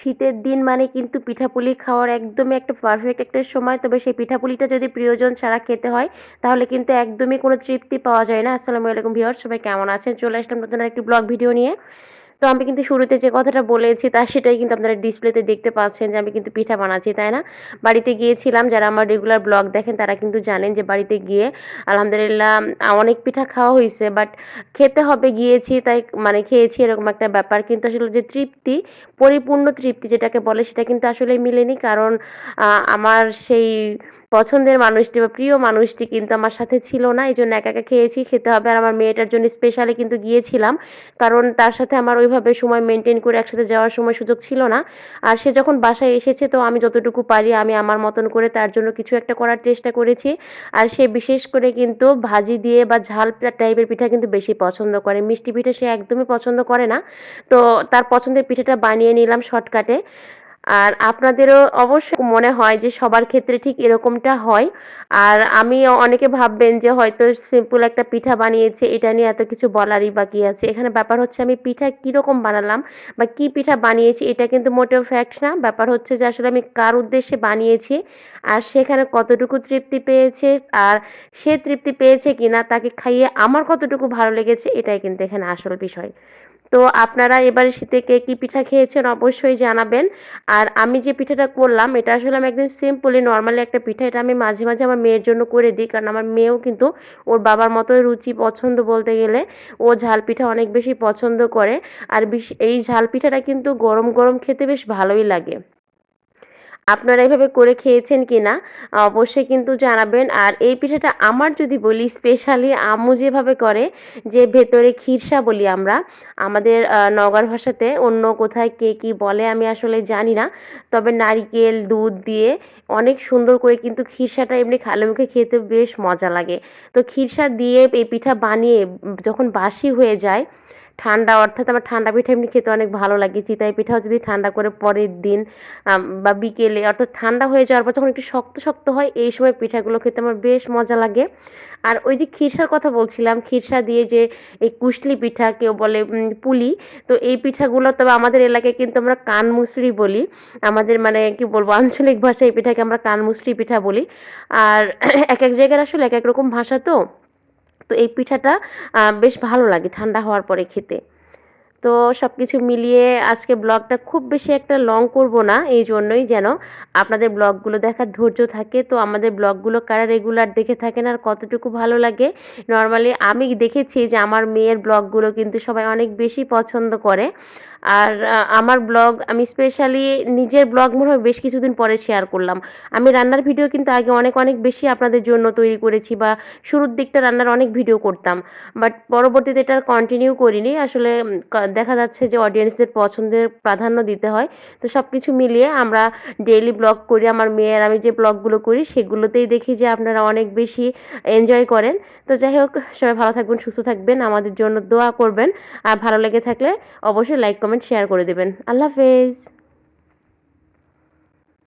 শীতের দিন মানে কিন্তু পিঠাপুলি খাওয়ার একদমই একটা পারফেক্ট একটা সময়। তবে সেই পিঠাপুলিটা যদি প্রিয়জন ছাড়া খেতে হয় তাহলে কিন্তু একদমই কোনো তৃপ্তি পাওয়া যায় না। আসসালামু আলাইকুম ভিউয়ার্স, সবাই কেমন আছেন? চলে আসলাম নতুন আরেকটি ব্লগ ভিডিও নিয়ে। তো আমি কিন্তু শুরুতে যে কথাটা বলেছি সেটাই কিন্তু আপনারা ডিসপ্লেতে দেখতে পাচ্ছেন যে আমি কিন্তু পিঠা বানাচ্ছি, তাই না? বাড়িতে গিয়েছিলাম, যারা আমার রেগুলার ব্লগ দেখেন তারা কিন্তু জানেন যে বাড়িতে গিয়ে আলহামদুলিল্লাহ অনেক পিঠা খাওয়া হয়েছে, বাট খেতে হবে গিয়েছি তাই মানে খেয়েছি এরকম একটা ব্যাপার। কিন্তু আসলে যে তৃপ্তি, পরিপূর্ণ তৃপ্তি যেটাকে বলে সেটা কিন্তু আসলে মিলেনি। কারণ আমার সেই পছন্দের মানুষটি বা প্রিয় মানুষটি কিন্তু আমার সাথে ছিল না। এইজন্য একা, একা খেয়েছি, খেতে হবে। আর আমার মেয়েটার জন্য স্পেশালি কিন্তু গিয়েছিলাম। কারণ তার সাথে আমার ওইভাবে সময় মেইনটেইন করে একসাথে যাওয়ার সময় সুযোগ ছিল না। আর সে যখন বাসায় এসেছে তো আমি যতটুকু পারি আমি আমার মতন করে তার জন্য কিছু একটা করার চেষ্টা করেছি। আর সে বিশেষ করে কিন্তু ভাজি দিয়ে বা ঝাল টাইপের পিঠা কিন্তু বেশি পছন্দ করে। মিষ্টি পিঠা সে একদমই পছন্দ করে না। তো তার পছন্দের পিঠাটা বানিয়ে নিলাম শর্টকাটে। আর আপনাদেরও অবশ্যই মনে হয় যে সবার ক্ষেত্রে ঠিক এরকমটা হয়। আর অনেকে ভাববেন যে হয়তো সিম্পল একটা পিঠা বানিয়েছে, এটা নিয়ে এত কিছু বলারই বা কি আছে। এখানে ব্যাপার হচ্ছে আমি পিঠা কিরকম বানালাম বা কি পিঠা বানিয়েছি এটা কিন্তু মোটেও ফ্যাক্ট না। ব্যাপার হচ্ছে যে আসলে আমি কার উদ্দেশ্যে বানিয়েছি আর সেখানে কতটুকু তৃপ্তি পেয়েছে, আর সে তৃপ্তি পেয়েছে কিনা, তাকে খাইয়ে আমার কতটুকু ভালো লেগেছে, এটাই কিন্তু এখানে আসল বিষয়। তো আপনারা এবারে শীতে কে কি পিঠা খেয়েছেন অবশ্যই জানাবেন। আর আমি যে পিঠাটা করলাম এটা আসলে আমি একদম সিম্পলি নরমালি একটা পিঠা। এটা আমি মাঝে, মাঝে আমার মেয়ের জন্য করে দিই। কারণ আমার মেয়েও কিন্তু ওর বাবার মতোই রুচি পছন্দ বলতে গেলে। ও ঝাল পিঠা অনেক বেশি পছন্দ করে। আর এই ঝাল পিঠাটা কিন্তু গরম, গরম খেতে বেশ ভালোই লাগে। আপনারা এভাবে করে খেয়েছেন কিনা অবশ্যই কিন্তু জানাবেন। আর এই পিঠাটা আমার যদি বলি স্পেশালি আম্মু যেভাবে করে, যে ভেতরে খিরসা বলি আমরা আমাদের নওগাঁর ভাষাতে, অন্য কোথায় কে কি বলে আমি আসলে জানি না। তবে নারিকেল দুধ দিয়ে অনেক সুন্দর করে কিন্তু খিরসাটা এমনি খালি মুখে খেতে বেশ মজা লাগে। তো খিরসা দিয়ে এই পিঠা বানিয়ে যখন বাসি হয়ে যায় ঠান্ডা, অর্থাৎ আমার ঠান্ডা পিঠা এমনি খেতে অনেক ভালো লাগে। চিতই পিঠাও যদি ঠান্ডা করে পরের দিন বা বিকেলে, অর্থাৎ ঠান্ডা হয়ে যাওয়ার পর যখন একটু শক্ত, শক্ত হয় এই সময় পিঠাগুলো খেতে আমার বেশ মজা লাগে। আর ওই যে খিরসার কথা বলছিলাম, খিরসা দিয়ে যে এই কুশলি পিঠা, কেউ বলে পুলি। তো এই পিঠাগুলো তবে আমাদের এলাকায় কিন্তু আমরা কানমুসরি বলি। আমাদের মানে কি বলবো আঞ্চলিক ভাষায় এই পিঠাকে আমরা কানমুসরি পিঠা বলি। আর একেক জায়গার আসলে একেক রকম ভাষা তো। তো এই পিঠাটা বেশ ভালো লাগে ঠান্ডা হওয়ার পরে খেতে। তো সবকিছু মিলিয়ে আজকে ব্লগটা খুব বেশি একটা লং করব না, এই জন্যই যেন আপনাদের ব্লগগুলো দেখার ধৈর্য থাকে। তো আমাদের ব্লগগুলো কারা রেগুলার দেখে থাকেন আর কতটুকু ভালো লাগে, নর্মালি আমি দেখেছি যে আমার মেয়ের ব্লগগুলো কিন্তু সবাই অনেক বেশি পছন্দ করে। আর আমার ব্লগ আমি স্পেশালি নিজের ব্লগ মনে হয় বেশ কিছুদিন পরে শেয়ার করলাম। আমি রান্নার ভিডিও কিন্তু আগে অনেক অনেক বেশি আপনাদের জন্য তৈরি করেছি, বা শুরুর দিকটা রান্নার অনেক ভিডিও করতাম, বাট পরবর্তীতে এটা কন্টিনিউ করিনি আসলে। দেখা যাচ্ছে যে অডিয়েন্সদের পছন্দের প্রাধান্য দিতে হয়। তো সব কিছু মিলিয়ে আমরা ডেইলি ব্লগ করি। আমার মেয়ের আমি যে ব্লগগুলো করি সেগুলোতেই দেখি যে আপনারা অনেক বেশি এনজয় করেন। তো যাই হোক, সবাই ভালো থাকবেন, সুস্থ থাকবেন, আমাদের জন্য দোয়া করবেন। আর ভালো লেগে থাকলে অবশ্যই লাইক কমেন্ট শেয়ার করে দেবেন। আল্লাহ হাফেজ।